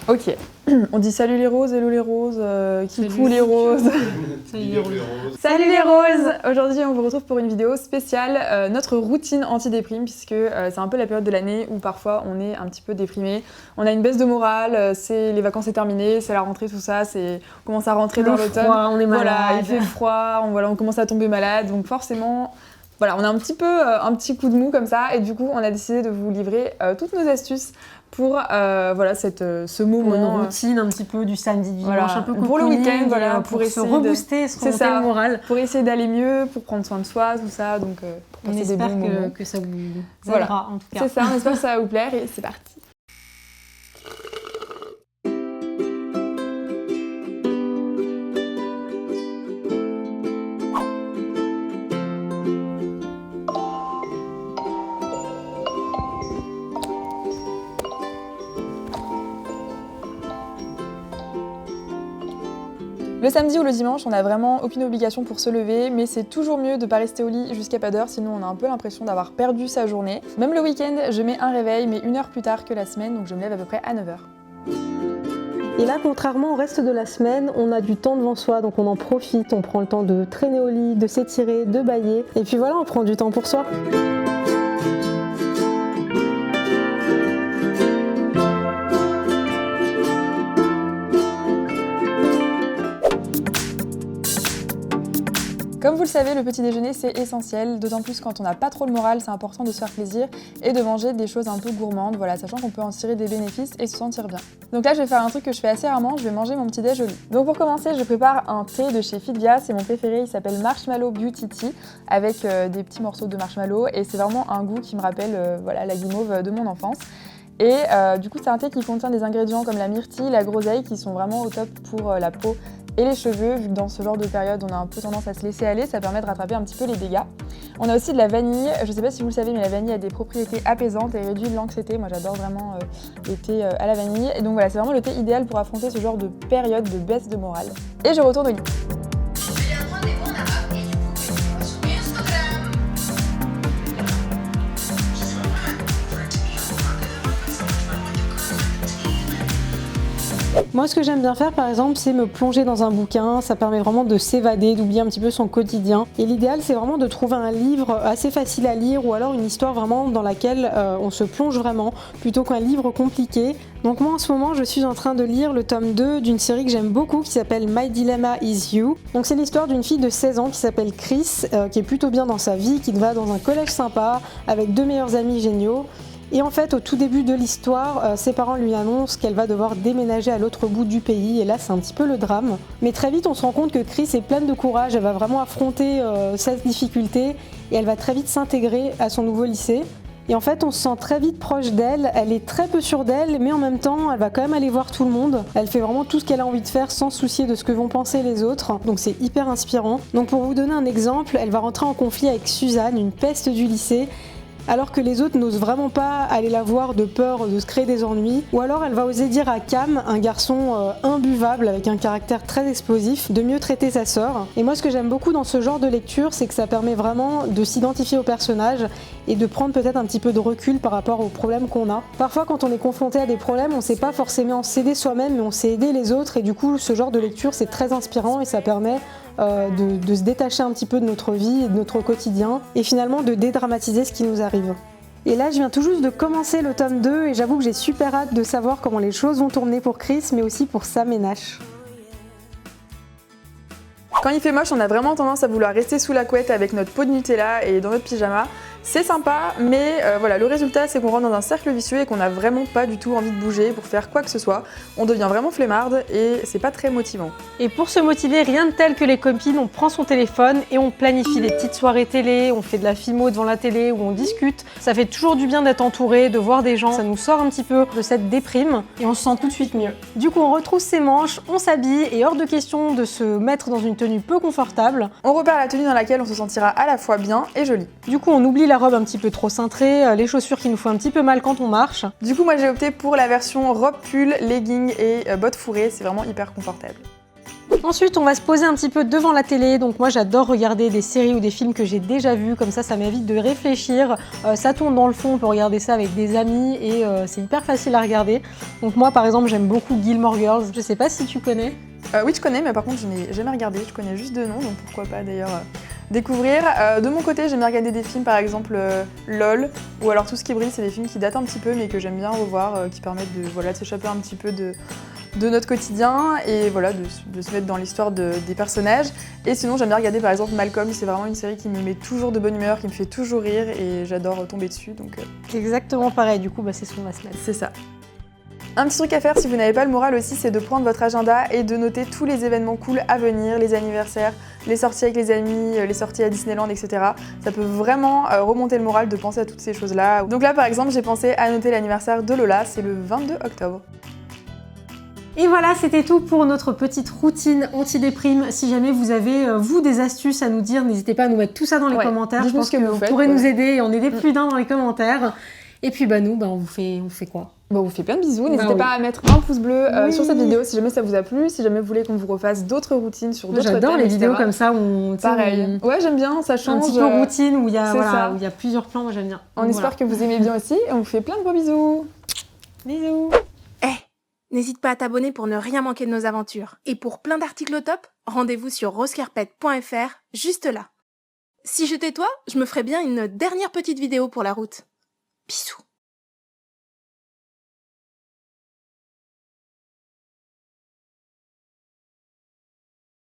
Ok, on dit salut les roses, hello les roses, kikou les roses. Salut les roses. Salut les roses. Aujourd'hui on vous retrouve pour une vidéo spéciale, notre routine anti-déprime, puisque c'est un peu la période de l'année où parfois on est un petit peu déprimé. On a une baisse de morale, les vacances c'est terminé, c'est la rentrée, tout ça, on commence à rentrer dans l'automne. On est malade. Voilà, il fait froid, on commence à tomber malade, donc forcément... Voilà, on a un petit coup de mou comme ça, et du coup on a décidé de vous livrer toutes nos astuces pour ce moment. Une routine un petit peu du samedi, du dimanche, un peu pour le week-end, voilà, pour se rebooster, se remonter le moral. Pour essayer d'aller mieux, pour prendre soin de soi, tout ça, donc pour passer des bons moments. Que ça vous aidera en tout cas. C'est ça, on espère que ça va vous plaire et c'est parti. Le samedi ou le dimanche, on n'a vraiment aucune obligation pour se lever, mais c'est toujours mieux de ne pas rester au lit jusqu'à pas d'heure, sinon on a un peu l'impression d'avoir perdu sa journée. Même le week-end, je mets un réveil, mais 1 heure plus tard que la semaine, donc je me lève à peu près à 9h. Et là, contrairement au reste de la semaine, on a du temps devant soi, donc on en profite, on prend le temps de traîner au lit, de s'étirer, de bâiller, et puis voilà, on prend du temps pour soi. Comme vous le savez, le petit déjeuner c'est essentiel, d'autant plus quand on n'a pas trop le moral, c'est important de se faire plaisir et de manger des choses un peu gourmandes, voilà, sachant qu'on peut en tirer des bénéfices et se sentir bien. Donc là je vais faire un truc que je fais assez rarement, je vais manger mon petit déj au lit. Donc pour commencer, je prépare un thé de chez Fitvia, c'est mon préféré, il s'appelle Marshmallow Beauty Tea, avec des petits morceaux de marshmallow, et c'est vraiment un goût qui me rappelle la guimauve de mon enfance. Et du coup c'est un thé qui contient des ingrédients comme la myrtille, la groseille, qui sont vraiment au top pour la peau et les cheveux, vu que dans ce genre de période on a un peu tendance à se laisser aller, ça permet de rattraper un petit peu les dégâts. On a aussi de la vanille, je sais pas si vous le savez, mais la vanille a des propriétés apaisantes et réduit l'anxiété. Moi j'adore vraiment les thés à la vanille, et donc voilà, c'est vraiment le thé idéal pour affronter ce genre de période de baisse de morale. Et je retourne au lit. Moi, ce que j'aime bien faire, par exemple, c'est me plonger dans un bouquin. Ça permet vraiment de s'évader, d'oublier un petit peu son quotidien. Et l'idéal, c'est vraiment de trouver un livre assez facile à lire, ou alors une histoire vraiment dans laquelle on se plonge vraiment, plutôt qu'un livre compliqué. Donc moi, en ce moment, je suis en train de lire le tome 2 d'une série que j'aime beaucoup, qui s'appelle My Dilemma Is You. Donc c'est l'histoire d'une fille de 16 ans qui s'appelle Chris, qui est plutôt bien dans sa vie, qui va dans un collège sympa, avec 2 meilleurs amis géniaux. Et en fait, au tout début de l'histoire, ses parents lui annoncent qu'elle va devoir déménager à l'autre bout du pays, et là c'est un petit peu le drame. Mais très vite on se rend compte que Chris est pleine de courage, elle va vraiment affronter cette difficulté, et elle va très vite s'intégrer à son nouveau lycée. Et en fait on se sent très vite proche d'elle, elle est très peu sûre d'elle, mais en même temps elle va quand même aller voir tout le monde. Elle fait vraiment tout ce qu'elle a envie de faire sans se soucier de ce que vont penser les autres, donc c'est hyper inspirant. Donc pour vous donner un exemple, elle va rentrer en conflit avec Suzanne, une peste du lycée, alors que les autres n'osent vraiment pas aller la voir de peur de se créer des ennuis. Ou alors elle va oser dire à Cam, un garçon imbuvable avec un caractère très explosif, de mieux traiter sa sœur. Et moi ce que j'aime beaucoup dans ce genre de lecture, c'est que ça permet vraiment de s'identifier au personnage et de prendre peut-être un petit peu de recul par rapport aux problèmes qu'on a. Parfois quand on est confronté à des problèmes, on ne sait pas forcément s'aider soi-même, mais on sait aider les autres, et du coup ce genre de lecture c'est très inspirant, et ça permet de se détacher un petit peu de notre vie et de notre quotidien, et finalement de dédramatiser ce qui nous arrive. Et là je viens tout juste de commencer le tome 2, et j'avoue que j'ai super hâte de savoir comment les choses vont tourner pour Chris, mais aussi pour Sam et Nash. Quand il fait moche, on a vraiment tendance à vouloir rester sous la couette avec notre pot de Nutella et dans notre pyjama. C'est sympa, mais voilà, le résultat c'est qu'on rentre dans un cercle vicieux et qu'on n'a vraiment pas du tout envie de bouger pour faire quoi que ce soit. On devient vraiment flemmarde et c'est pas très motivant. Et pour se motiver, rien de tel que les copines, on prend son téléphone et on planifie des petites soirées télé, on fait de la fimo devant la télé où on discute. Ça fait toujours du bien d'être entouré, de voir des gens, ça nous sort un petit peu de cette déprime et on se sent tout de suite mieux. Du coup on retrousse ses manches, on s'habille, et hors de question de se mettre dans une tenue peu confortable. On repère la tenue dans laquelle on se sentira à la fois bien et jolie. Du coup on oublie la robe un petit peu trop cintrée, les chaussures qui nous font un petit peu mal quand on marche. Du coup moi j'ai opté pour la version robe pull, legging et bottes fourrées, c'est vraiment hyper confortable. Ensuite, on va se poser un petit peu devant la télé. Donc moi, j'adore regarder des séries ou des films que j'ai déjà vus. Comme ça m'évite de réfléchir. Ça tourne dans le fond, on peut regarder ça avec des amis et c'est hyper facile à regarder. Donc moi, par exemple, j'aime beaucoup Gilmore Girls. Je sais pas si tu connais. Oui, je connais, mais par contre, je n'ai jamais regardé. Je connais juste de nom, donc pourquoi pas d'ailleurs découvrir. De mon côté, j'aime bien regarder des films, par exemple LOL, ou alors Tout ce qui brille, c'est des films qui datent un petit peu, mais que j'aime bien revoir, qui permettent de s'échapper un petit peu de notre quotidien et voilà, de se mettre dans l'histoire des personnages. Et sinon, j'aime bien regarder par exemple Malcolm, c'est vraiment une série qui me met toujours de bonne humeur, qui me fait toujours rire et j'adore tomber dessus. Donc, C'est exactement pareil, du coup, c'est ce qu'on va se mettre. c'est ça. Un petit truc à faire si vous n'avez pas le moral aussi, c'est de prendre votre agenda et de noter tous les événements cool à venir, les anniversaires, les sorties avec les amis, les sorties à Disneyland, etc. Ça peut vraiment remonter le moral de penser à toutes ces choses-là. Donc là, par exemple, j'ai pensé à noter l'anniversaire de Lola, c'est le 22 octobre. Et voilà, c'était tout pour notre petite routine anti-déprime. Si jamais vous avez, vous, des astuces à nous dire, n'hésitez pas à nous mettre tout ça dans les commentaires. Je pense que vous pourrez nous aider et en aider plus d'un dans les commentaires. Et puis nous, on fait quoi? Bon, on vous fait plein de bisous. N'hésitez pas à mettre un pouce bleu sur cette vidéo si jamais ça vous a plu, si jamais vous voulez qu'on vous refasse d'autres routines sur d'autres thèmes. J'adore les vidéos comme ça où pareil. Ouais, j'aime bien, ça change. Un petit peu routine où il y a plusieurs plans, moi j'aime bien. On espère que vous aimez bien aussi et on vous fait plein de gros bisous. Bisous. N'hésite pas à t'abonner pour ne rien manquer de nos aventures. Et pour plein d'articles au top, rendez-vous sur rosecarpet.fr, juste là. Si j'étais toi, je me ferais bien une dernière petite vidéo pour la route. Bisous.